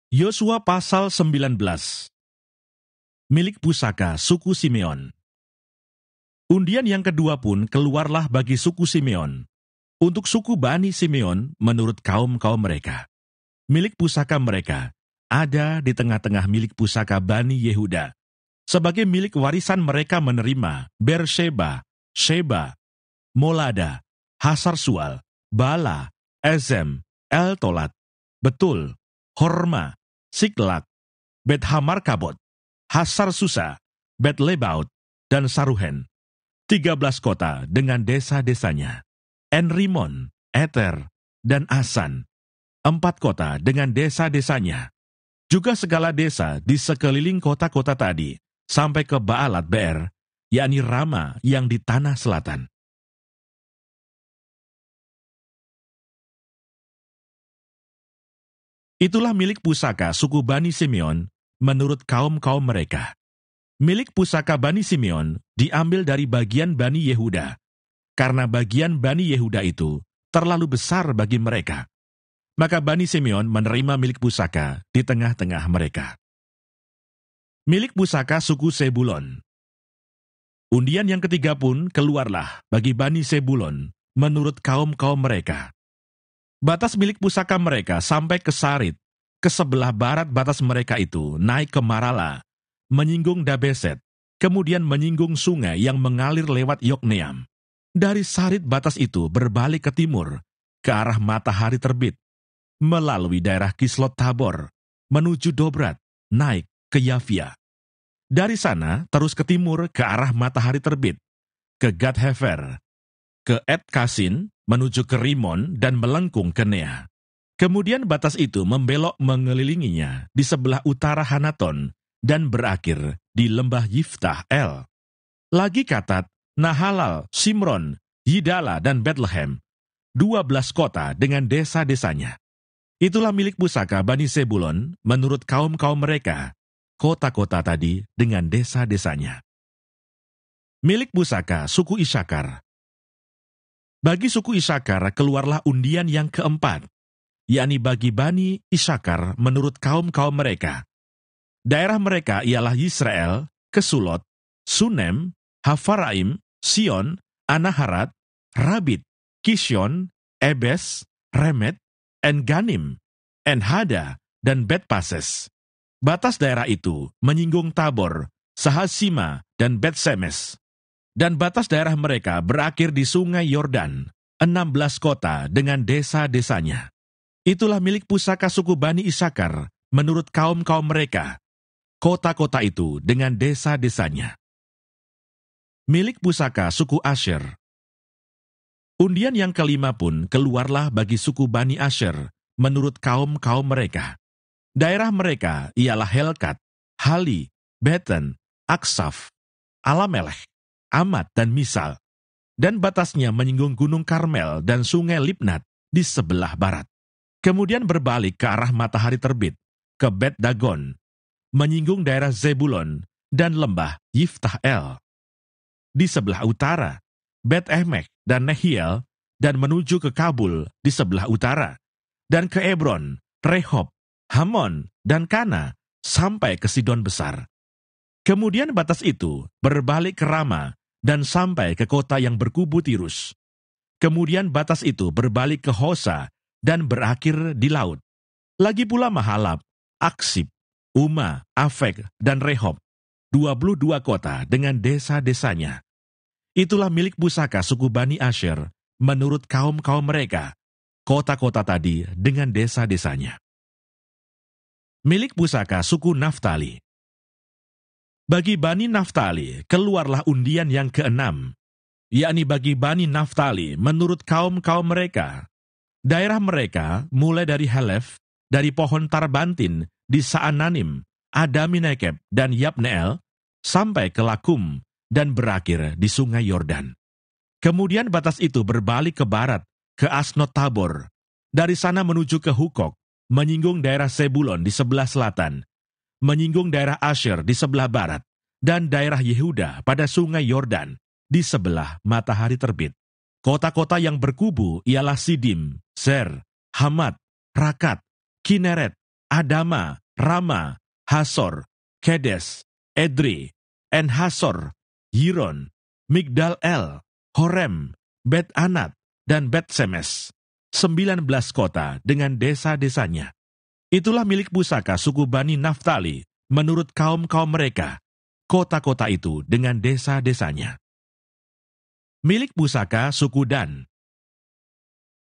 Yosua pasal 19. Milik pusaka suku Simeon. Undian yang kedua pun keluarlah bagi suku Simeon. Untuk suku Bani Simeon menurut kaum-kaum mereka. Milik pusaka mereka ada di tengah-tengah milik pusaka Bani Yehuda. Sebagai milik warisan mereka menerima Beersheba, Sheba, Molada, Hasar-Sual, Bala, Ezem, El-Tolat, Betul, Horma, Siklak, Bet-Hamarkabot, Hasar-Susa, Bet-Lebaut, dan Saruhen. 13 kota dengan desa-desanya. Enrimon, Eter, dan Asan. 4 kota dengan desa-desanya. Juga segala desa di sekeliling kota-kota tadi, sampai ke Baalat Beer, yakni Rama yang di tanah selatan. Itulah milik pusaka suku Bani Simeon menurut kaum-kaum mereka. Milik pusaka Bani Simeon diambil dari bagian Bani Yehuda, karena bagian Bani Yehuda itu terlalu besar bagi mereka. Maka Bani Simeon menerima milik pusaka di tengah-tengah mereka. Milik pusaka suku Sebulon. Undian yang ketiga pun keluarlah bagi Bani Sebulon menurut kaum-kaum mereka. Batas milik pusaka mereka sampai ke Sarit, ke sebelah barat batas mereka itu naik ke Marala, menyinggung Dabeset, kemudian menyinggung sungai yang mengalir lewat Yokneam. Dari Sarit batas itu berbalik ke timur, ke arah matahari terbit, melalui daerah Kislot Tabor, menuju Dobrat, naik ke Yafia. Dari sana terus ke timur ke arah matahari terbit, ke Gad-Hefer, ke Et-Kasin, menuju ke Rimon dan melengkung ke Nea. Kemudian batas itu membelok mengelilinginya di sebelah utara Hanaton dan berakhir di lembah Yiftah El. Lagi Katat, Nahalal, Simron, Yidala, dan Bethlehem, 12 kota dengan desa-desanya. Itulah milik pusaka Bani Sebulon menurut kaum-kaum mereka, kota-kota tadi dengan desa-desanya. Milik pusaka suku Isakar. Bagi suku Isakar keluarlah undian yang keempat, yakni bagi Bani Isakar menurut kaum-kaum mereka. Daerah mereka ialah Yisrael, Kesulot, Sunem, Hafaraim, Sion, Anaharat, Rabit, Kishon, Ebes, Remet, En-Ganim, En-Hada, dan Bet-Pases. Batas daerah itu menyinggung Tabor, Sahasima, dan Bet-Semes. Dan batas daerah mereka berakhir di sungai Yordan, 16 kota dengan desa-desanya. Itulah milik pusaka suku Bani Isakar menurut kaum-kaum mereka, kota-kota itu dengan desa-desanya. Milik pusaka suku Asher. Undian yang kelima pun keluarlah bagi suku Bani Asher menurut kaum-kaum mereka. Daerah mereka ialah Helkat, Hali, Beten, Aksaf, Alamelech, Amat, dan Misal. Dan batasnya menyinggung Gunung Karmel dan sungai Libnat di sebelah barat. Kemudian berbalik ke arah matahari terbit, ke Bet Dagon, menyinggung daerah Zebulon dan lembah Yiftah El. Di sebelah utara, Bet Emek dan Nehiel, dan menuju ke Kabul di sebelah utara, dan ke Ebron, Rehob, Hamon, dan Kana, sampai ke Sidon Besar. Kemudian batas itu berbalik ke Rama, dan sampai ke kota yang berkubu Tirus. Kemudian batas itu berbalik ke Hosa, dan berakhir di laut. Lagi pula Mahalab, Aksib, Uma, Afek, dan Rehob, 22 kota dengan desa-desanya. Itulah milik pusaka suku Bani Asher menurut kaum-kaum mereka, kota-kota tadi dengan desa-desanya. Milik pusaka suku Naftali. Bagi Bani Naftali keluarlah undian yang keenam, yakni bagi Bani Naftali menurut kaum-kaum mereka. Daerah mereka mulai dari Helef, dari pohon Tarbantin di Saananim, Adaminekeb, dan Yabneel, sampai ke Lakum, dan berakhir di sungai Yordan. Kemudian batas itu berbalik ke barat, ke Asnot Tabor. Dari sana menuju ke Hukok, menyinggung daerah Sebulon di sebelah selatan, menyinggung daerah Asher di sebelah barat, dan daerah Yehuda pada sungai Yordan di sebelah matahari terbit. Kota-kota yang berkubu ialah Sidim, Zer, Hamat, Rakat, Kineret, Adama, Rama, Hasor, Kedes, Edrei, En-Hasor, Yiron, Migdal-El, Horem, Bet-Anat, dan Bet-Semes. 19 kota dengan desa-desanya. Itulah milik pusaka suku Bani Naftali menurut kaum-kaum mereka, kota-kota itu dengan desa-desanya. Milik pusaka suku Dan.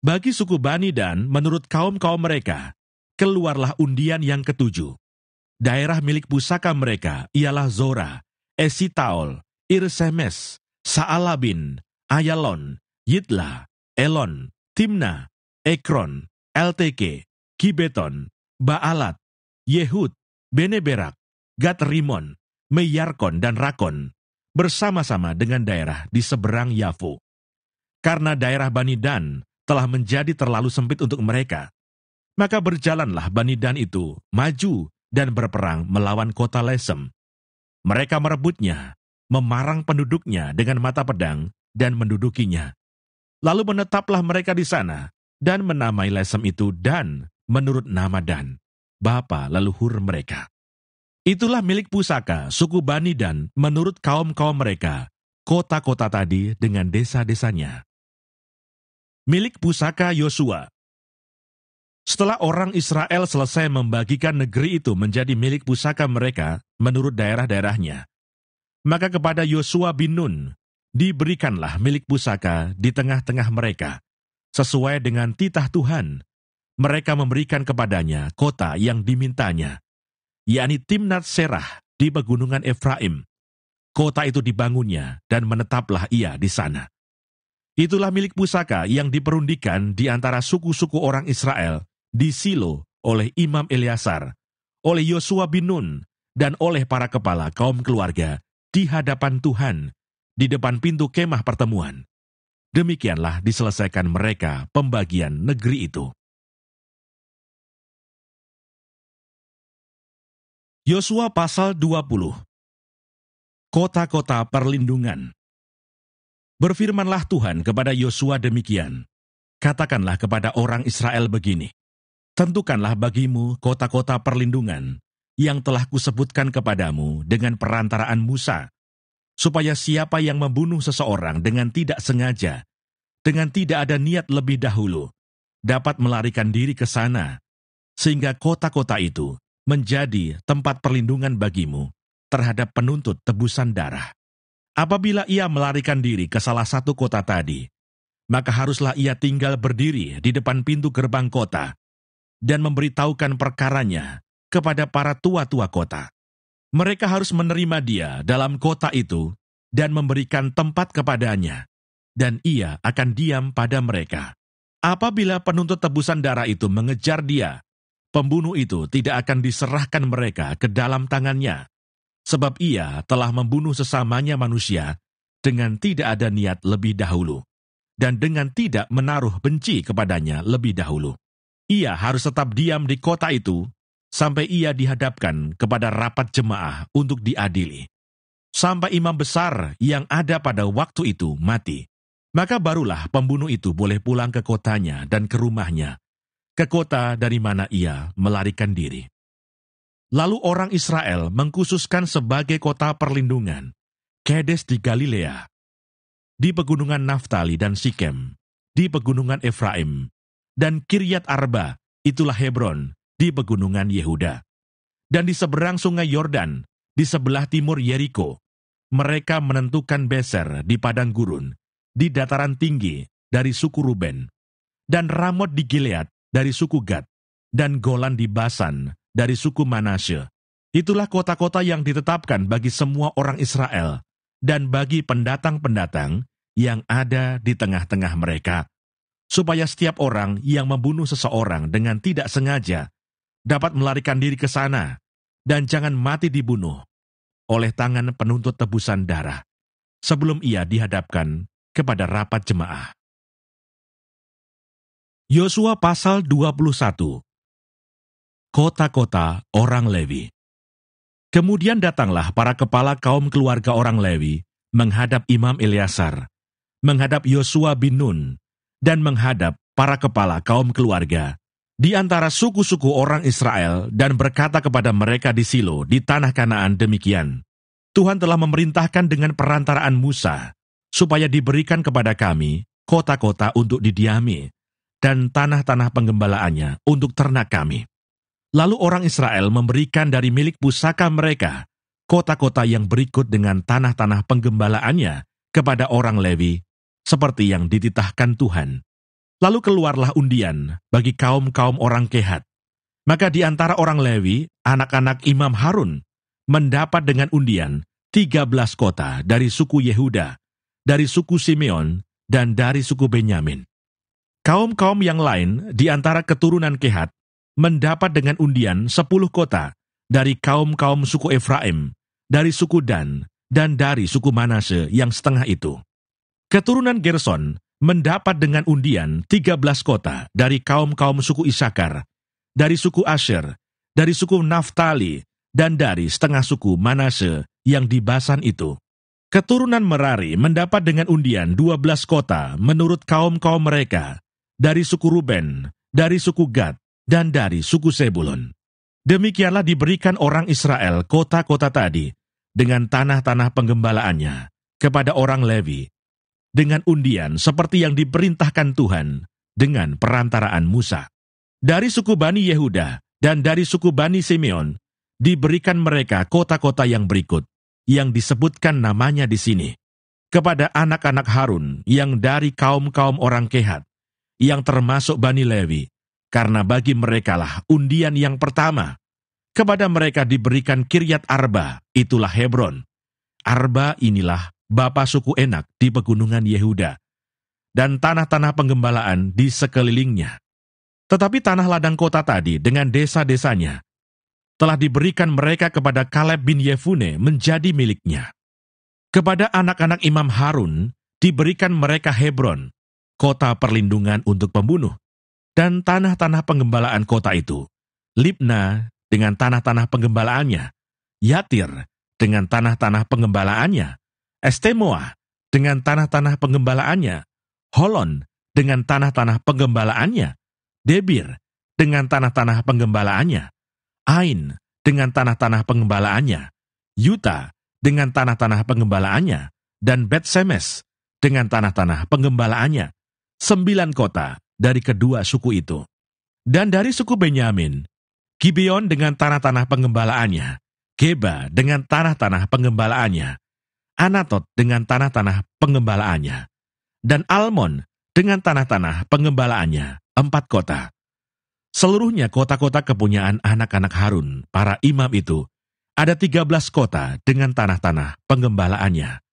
Bagi suku Bani Dan menurut kaum-kaum mereka, keluarlah undian yang ketujuh. Daerah milik pusaka mereka ialah Zora, Esitaol, Irsemes, Saalabin, Ayalon, Yitla, Elon, Timna, Ekron, Elteke, Gibeton, Baalat, Yehud, Beneberak, Gat-Rimon, Meyarkon, dan Rakon, bersama-sama dengan daerah di seberang Yafo. Karena daerah Bani Dan telah menjadi terlalu sempit untuk mereka, maka berjalanlah Bani Dan itu maju dan berperang melawan kota Lesem. Mereka merebutnya, memarang penduduknya dengan mata pedang, dan mendudukinya. Lalu menetaplah mereka di sana, dan menamai Lesem itu Dan menurut nama Dan, bapa leluhur mereka. Itulah milik pusaka suku Bani Dan menurut kaum-kaum mereka, kota-kota tadi dengan desa-desanya. Milik pusaka Yosua. Setelah orang Israel selesai membagikan negeri itu menjadi milik pusaka mereka menurut daerah-daerahnya, maka kepada Yosua bin Nun diberikanlah milik pusaka di tengah-tengah mereka, sesuai dengan titah Tuhan. Mereka memberikan kepadanya kota yang dimintanya, yakni Timnat Serah di pegunungan Efraim. Kota itu dibangunnya dan menetaplah ia di sana. Itulah milik pusaka yang diperundikan di antara suku-suku orang Israel di Silo oleh Imam Eleazar, oleh Yosua bin Nun, dan oleh para kepala kaum keluarga di hadapan Tuhan, di depan pintu kemah pertemuan. Demikianlah diselesaikan mereka pembagian negeri itu. Yosua pasal 20. Kota-kota perlindungan. Berfirmanlah Tuhan kepada Yosua demikian, katakanlah kepada orang Israel begini, tentukanlah bagimu kota-kota perlindungan yang telah kusebutkan kepadamu dengan perantaraan Musa, supaya siapa yang membunuh seseorang dengan tidak sengaja, dengan tidak ada niat lebih dahulu, dapat melarikan diri ke sana, sehingga kota-kota itu menjadi tempat perlindungan bagimu terhadap penuntut tebusan darah. Apabila ia melarikan diri ke salah satu kota tadi, maka haruslah ia tinggal berdiri di depan pintu gerbang kota dan memberitahukan perkaranya kepada para tua-tua kota. Mereka harus menerima dia dalam kota itu dan memberikan tempat kepadanya, dan ia akan diam pada mereka. Apabila penuntut tebusan darah itu mengejar dia, pembunuh itu tidak akan diserahkan mereka ke dalam tangannya, sebab ia telah membunuh sesamanya manusia dengan tidak ada niat lebih dahulu, dan dengan tidak menaruh benci kepadanya lebih dahulu. Ia harus tetap diam di kota itu, sampai ia dihadapkan kepada rapat jemaah untuk diadili. Sampai imam besar yang ada pada waktu itu mati, maka barulah pembunuh itu boleh pulang ke kotanya dan ke rumahnya, ke kota dari mana ia melarikan diri. Lalu orang Israel mengkhususkan sebagai kota perlindungan Kedes di Galilea, di pegunungan Naftali dan Sikem, di pegunungan Efraim, dan Kiryat Arba, itulah Hebron, di pegunungan Yehuda. Dan di seberang sungai Yordan, di sebelah timur Yeriko, mereka menentukan Beser di padang gurun, di dataran tinggi dari suku Ruben, dan Ramot di Gilead dari suku Gad, dan Golan di Basan dari suku Manasye. Itulah kota-kota yang ditetapkan bagi semua orang Israel dan bagi pendatang-pendatang yang ada di tengah-tengah mereka, supaya setiap orang yang membunuh seseorang dengan tidak sengaja dapat melarikan diri ke sana dan jangan mati dibunuh oleh tangan penuntut tebusan darah sebelum ia dihadapkan kepada rapat jemaah. Yosua pasal 21. Kota-kota orang Lewi. Kemudian datanglah para kepala kaum keluarga orang Lewi menghadap Imam Eleazar, menghadap Yosua bin Nun, dan menghadap para kepala kaum keluarga, di antara suku-suku orang Israel dan berkata kepada mereka di Silo di tanah Kanaan demikian, Tuhan telah memerintahkan dengan perantaraan Musa, supaya diberikan kepada kami kota-kota untuk didiami, dan tanah-tanah penggembalaannya untuk ternak kami. Lalu orang Israel memberikan dari milik pusaka mereka kota-kota yang berikut dengan tanah-tanah penggembalaannya kepada orang Lewi, seperti yang dititahkan Tuhan. Lalu keluarlah undian bagi kaum-kaum orang Kehat. Maka di antara orang Lewi, anak-anak Imam Harun, mendapat dengan undian 13 kota dari suku Yehuda, dari suku Simeon, dan dari suku Benyamin. Kaum-kaum yang lain di antara keturunan Kehat mendapat dengan undian 10 kota dari kaum-kaum suku Efraim, dari suku Dan, dan dari suku Manase yang setengah itu. Keturunan Gerson mendapat dengan undian 13 kota dari kaum-kaum suku Isakar, dari suku Asher, dari suku Naftali, dan dari setengah suku Manase yang di Basan itu. Keturunan Merari mendapat dengan undian 12 kota menurut kaum-kaum mereka, dari suku Ruben, dari suku Gad, dan dari suku Sebulon. Demikianlah diberikan orang Israel kota-kota tadi, dengan tanah-tanah penggembalaannya, kepada orang Lewi, dengan undian seperti yang diperintahkan Tuhan, dengan perantaraan Musa. Dari suku Bani Yehuda dan dari suku Bani Simeon, diberikan mereka kota-kota yang berikut, yang disebutkan namanya di sini, kepada anak-anak Harun yang dari kaum-kaum orang Kehat, yang termasuk Bani Lewi, karena bagi merekalah undian yang pertama. Kepada mereka diberikan Kiryat Arba, itulah Hebron. Arba inilah bapa suku Enak di pegunungan Yehuda, dan tanah-tanah penggembalaan di sekelilingnya. Tetapi tanah ladang kota tadi dengan desa-desanya telah diberikan mereka kepada Kaleb bin Yefune menjadi miliknya. Kepada anak-anak Imam Harun diberikan mereka Hebron, kota perlindungan untuk pembunuh, dan tanah-tanah penggembalaan kota itu, Libna dengan tanah-tanah penggembalaannya, Yatir dengan tanah-tanah penggembalaannya, Estemoa dengan tanah-tanah penggembalaannya, Holon dengan tanah-tanah penggembalaannya, Debir dengan tanah-tanah penggembalaannya, Ain dengan tanah-tanah pengembalaannya, Yuta dengan tanah-tanah pengembalaannya, dan Bet-Semes dengan tanah-tanah pengembalaannya, 9 kota dari kedua suku itu. Dan dari suku Benyamin, Gibeon dengan tanah-tanah pengembalaannya, Geba dengan tanah-tanah pengembalaannya, Anatot dengan tanah-tanah pengembalaannya, dan Almon dengan tanah-tanah pengembalaannya, 4 kota. Seluruhnya kota-kota kepunyaan anak-anak Harun, para imam itu, ada 13 kota dengan tanah-tanah penggembalaannya.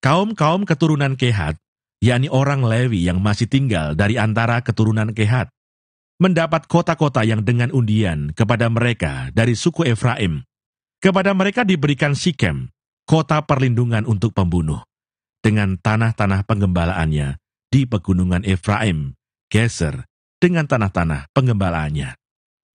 Kaum-kaum keturunan Kehat, yakni orang Lewi yang masih tinggal dari antara keturunan Kehat, mendapat kota-kota yang dengan undian kepada mereka dari suku Efraim. Kepada mereka diberikan Sikem, kota perlindungan untuk pembunuh, dengan tanah-tanah penggembalaannya di pegunungan Efraim, Geser, dengan tanah-tanah penggembalaannya,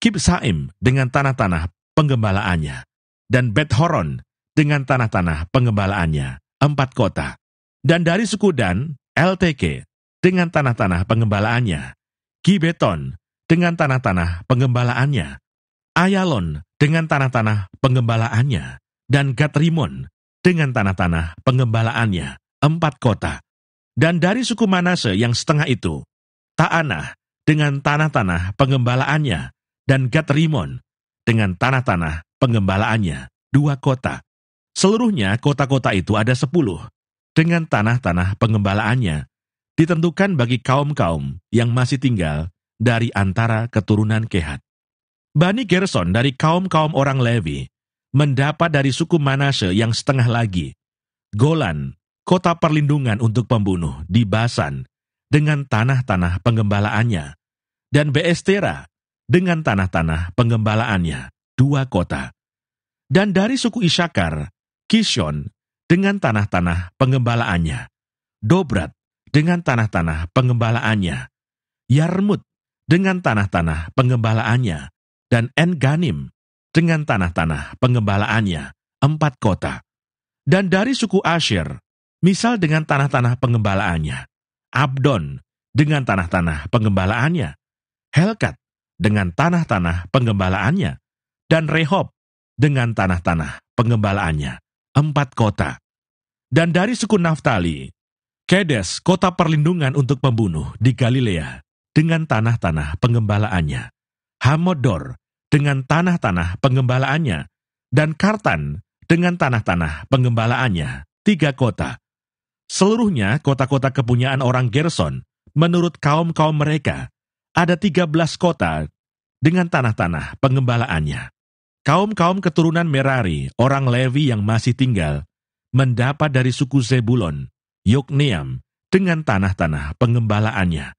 Kibsaim dengan tanah-tanah penggembalaannya, dan Bet-Horon dengan tanah-tanah penggembalaannya, 4 kota. Dan dari suku Dan, LTK dengan tanah-tanah pengembalaannya, Gibeton dengan tanah-tanah pengembalaannya, Ayalon dengan tanah-tanah pengembalaannya, dan Gat-Rimon dengan tanah-tanah pengembalaannya, 4 kota. Dan dari suku Manase yang setengah itu, Ta'anah dengan tanah-tanah pengembalaannya, dan Gat-Rimon dengan tanah-tanah pengembalaannya, 2 kota. Seluruhnya kota-kota itu ada 10, dengan tanah-tanah pengembalaannya, ditentukan bagi kaum-kaum yang masih tinggal dari antara keturunan Kehat. Bani Gerson dari kaum-kaum orang Lewi mendapat dari suku Manase yang setengah lagi, Golan, kota perlindungan untuk pembunuh di Basan, dengan tanah-tanah penggembalaannya, dan Beestera dengan tanah-tanah penggembalaannya, 2 kota. Dan dari suku Isakar, Kishon dengan tanah-tanah pengembalaannya, Dobrat dengan tanah-tanah pengembalaannya, Yarmut dengan tanah-tanah pengembalaannya, dan En-Ganim dengan tanah-tanah pengembalaannya, 4 kota. Dan dari suku Asher, misal dengan tanah-tanah pengembalaannya, Abdon dengan tanah-tanah pengembalaannya, Helkat dengan tanah-tanah penggembalaannya, dan Rehob dengan tanah-tanah penggembalaannya, 4 kota. Dan dari suku Naftali, Kedes, kota perlindungan untuk pembunuh di Galilea, dengan tanah-tanah penggembalaannya, Hamodor dengan tanah-tanah penggembalaannya, dan Kartan dengan tanah-tanah penggembalaannya, 3 kota. Seluruhnya kota-kota kepunyaan orang Gerson, menurut kaum-kaum mereka, ada 13 kota dengan tanah-tanah penggembalaannya. Kaum-kaum keturunan Merari, orang Lewi yang masih tinggal, mendapat dari suku Zebulon, Yokneam dengan tanah-tanah penggembalaannya,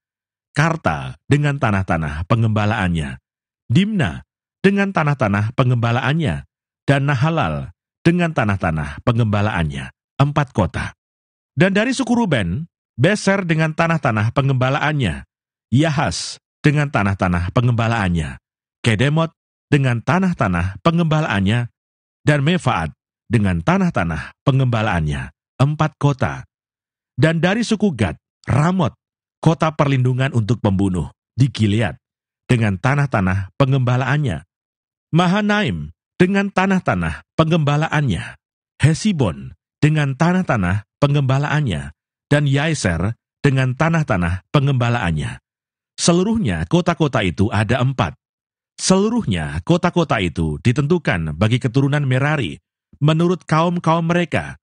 Karta dengan tanah-tanah penggembalaannya, Dimna dengan tanah-tanah penggembalaannya, dan Nahalal dengan tanah-tanah penggembalaannya, 4 kota. Dan dari suku Ruben, Beser dengan tanah-tanah penggembalaannya, Yahas dengan tanah-tanah pengembalaannya, Kedemot dengan tanah-tanah pengembalaannya, dan Mefaat dengan tanah-tanah pengembalaannya, 4 kota. Dan dari suku Gad, Ramot, kota perlindungan untuk pembunuh di Gilead, dengan tanah-tanah pengembalaannya, Mahanaim dengan tanah-tanah pengembalaannya, Hesibon dengan tanah-tanah pengembalaannya, dan Yaeser dengan tanah-tanah pengembalaannya. Seluruhnya kota-kota itu ada 4. Seluruhnya kota-kota itu ditentukan bagi keturunan Merari menurut kaum-kaum mereka,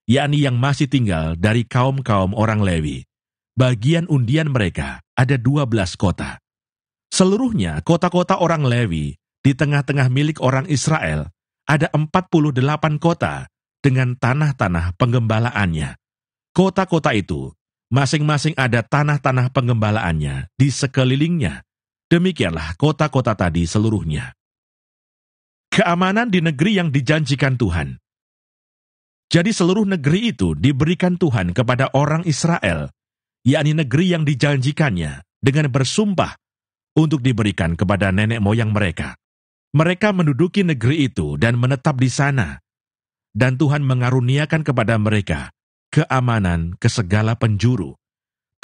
yakni yang masih tinggal dari kaum-kaum orang Lewi. Bagian undian mereka ada 12 kota. Seluruhnya kota-kota orang Lewi di tengah-tengah milik orang Israel ada 48 kota dengan tanah-tanah penggembalaannya. Kota-kota itu masing-masing ada tanah-tanah penggembalaannya di sekelilingnya. Demikianlah kota-kota tadi seluruhnya. Keamanan di negeri yang dijanjikan Tuhan. Jadi seluruh negeri itu diberikan Tuhan kepada orang Israel, yakni negeri yang dijanjikannya dengan bersumpah untuk diberikan kepada nenek moyang mereka. Mereka menduduki negeri itu dan menetap di sana. Dan Tuhan mengaruniakan kepada mereka keamanan ke segala penjuru,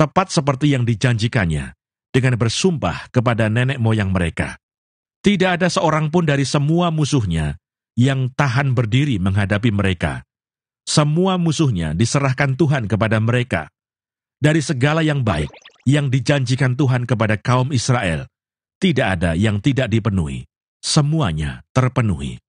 tepat seperti yang dijanjikannya, dengan bersumpah kepada nenek moyang mereka. Tidak ada seorang pun dari semua musuhnya yang tahan berdiri menghadapi mereka. Semua musuhnya diserahkan Tuhan kepada mereka. Dari segala yang baik yang dijanjikan Tuhan kepada kaum Israel, tidak ada yang tidak dipenuhi. Semuanya terpenuhi.